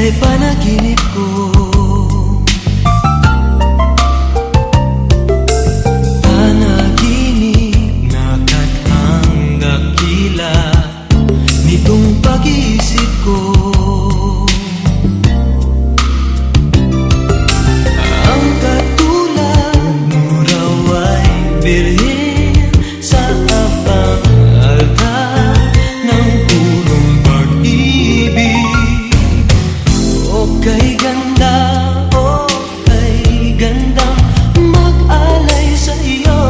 ika'y panaginip ko. Panaginip na kathang dakila nitong pag-iisip ko. Ang katulad mo raw ay birhen sa abang altar ng punong pag-ibig. O kay ganda, o kay gandang mag-alay sa iyo.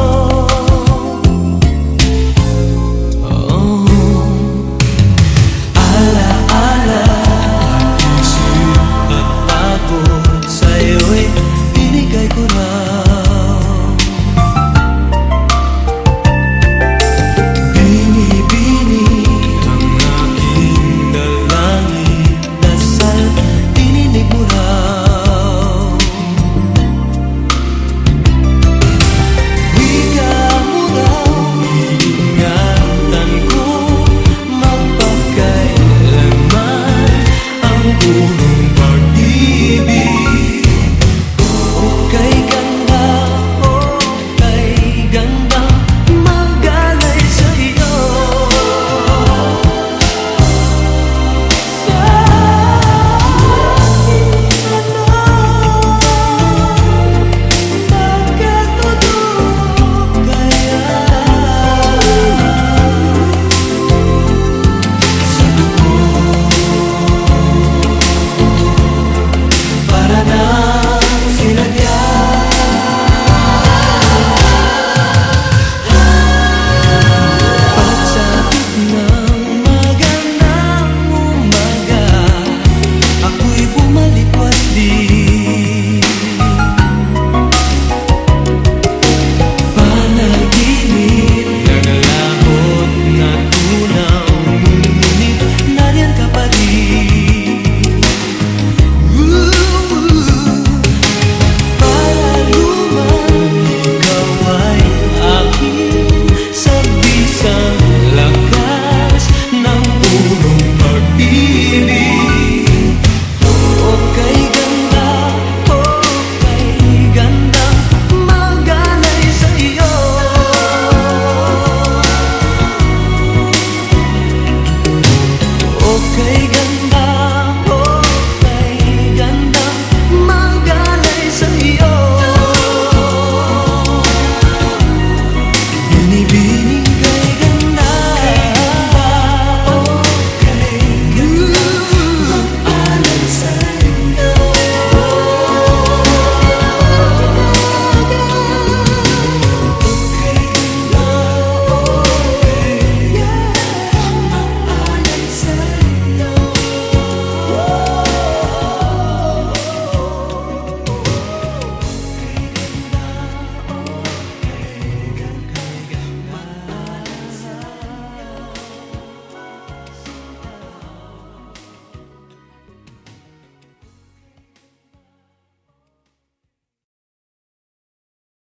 Ala-ala, isip at takot sa'yo'y binigay ko raw. Bini-bini ang aking dalangin, dasal tininig mo raw. Wika mo raw, iingatan ko magpakailanman ang punong pag-ibig.